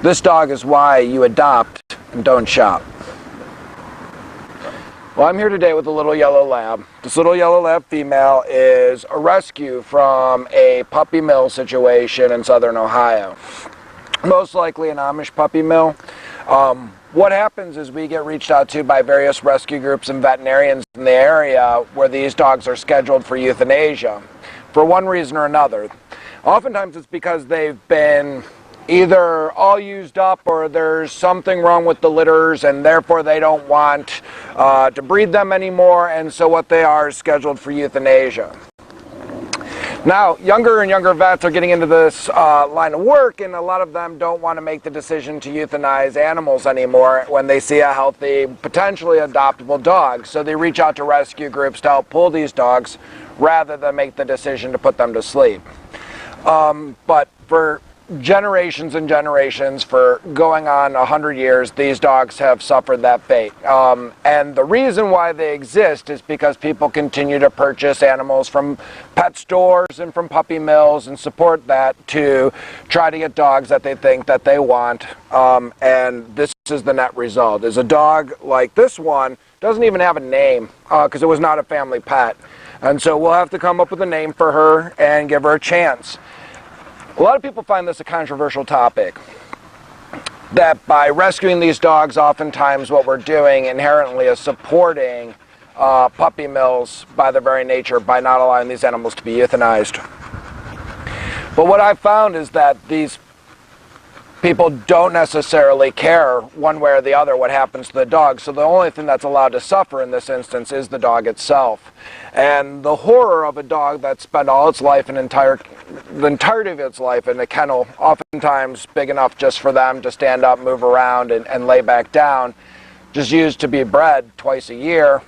This dog is why you adopt and don't shop. Well, I'm here today with a little yellow lab. This little yellow lab female is a rescue from a puppy mill situation in southern Ohio. Most likely an Amish puppy mill. What happens is we get reached out to by various rescue groups and veterinarians in the area where these dogs are scheduled for euthanasia for one reason or another. Oftentimes it's because they've been either all used up or there's something wrong with the litters and therefore they don't want to breed them anymore, and so what they are is scheduled for euthanasia. Now, younger and younger vets are getting into this line of work, and a lot of them don't want to make the decision to euthanize animals anymore when they see a healthy, potentially adoptable dog. So they reach out to rescue groups to help pull these dogs rather than make the decision to put them to sleep. But for generations and generations, for going on 100 years, these dogs have suffered that fate. And the reason why they exist is because people continue to purchase animals from pet stores and from puppy mills and support that to try to get dogs that they think that they want. And this is the net result, is a dog like this one doesn't even have a name because it was not a family pet. And so we'll have to come up with a name for her and give her a chance. A lot of people find this a controversial topic, that by rescuing these dogs, oftentimes what we're doing inherently is supporting puppy mills by their very nature, by not allowing these animals to be euthanized. But what I've found is that these people don't necessarily care one way or the other what happens to the dog, so the only thing that's allowed to suffer in this instance is the dog itself. And the horror of a dog that spent all its life, the entirety of its life in a kennel, oftentimes big enough just for them to stand up, move around, and lay back down, just used to be bred twice a year,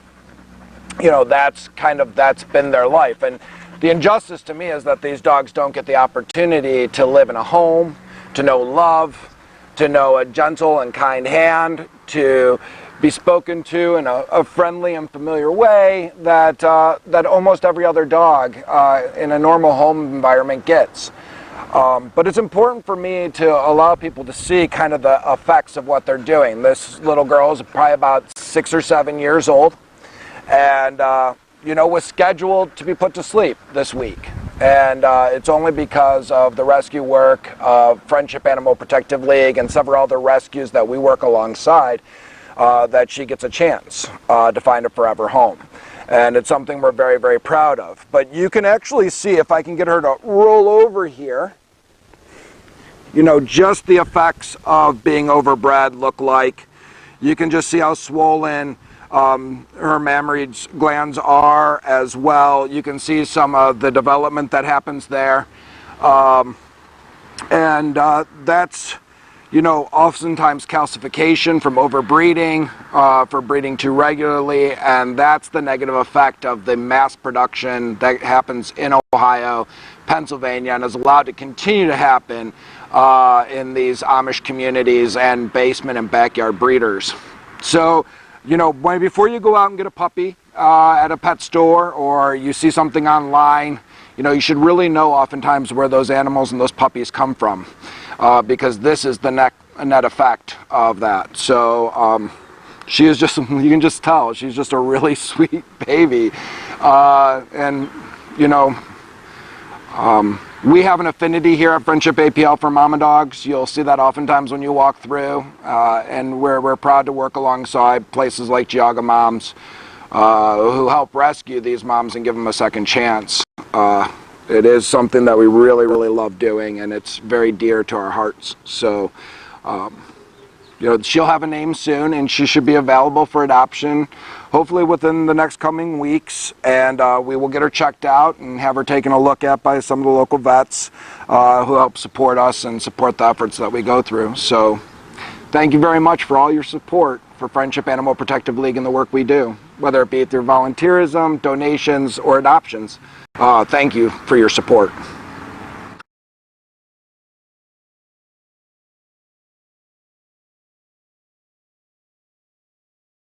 that's been their life. And the injustice to me is that these dogs don't get the opportunity to live in a home, to know love, to know a gentle and kind hand, to be spoken to in a friendly and familiar way that almost every other dog in a normal home environment gets. But it's important for me to allow people to see kind of the effects of what they're doing. This little girl is probably about 6 or 7 years old, and was scheduled to be put to sleep this week. And it's only because of the rescue work of Friendship Animal Protective League and several other rescues that we work alongside that she gets a chance to find a forever home. And it's something we're very, very proud of. But you can actually see, if I can get her to roll over here, just the effects of being overbred look like. You can just see how swollen her mammary glands are as well. You can see some of the development that happens there. That's, oftentimes calcification from overbreeding, for breeding too regularly, and that's the negative effect of the mass production that happens in Ohio, Pennsylvania, and is allowed to continue to happen in these Amish communities and basement and backyard breeders. So, before you go out and get a puppy at a pet store, or you see something online, you should really know oftentimes where those animals and those puppies come from, because this is the net effect of that. So she is just, you can just tell, she's just a really sweet baby. We have an affinity here at Friendship APL for mama dogs. You'll see that oftentimes when you walk through, and we're proud to work alongside places like Geauga Moms, who help rescue these moms and give them a second chance. It is something that we really, really love doing, and it's very dear to our hearts. So, she'll have a name soon, and she should be available for adoption, hopefully within the next coming weeks. And we will get her checked out and have her taken a look at by some of the local vets who help support us and support the efforts that we go through. So, thank you very much for all your support for Friendship Animal Protective League and the work we do, whether it be through volunteerism, donations, or adoptions. Thank you for your support.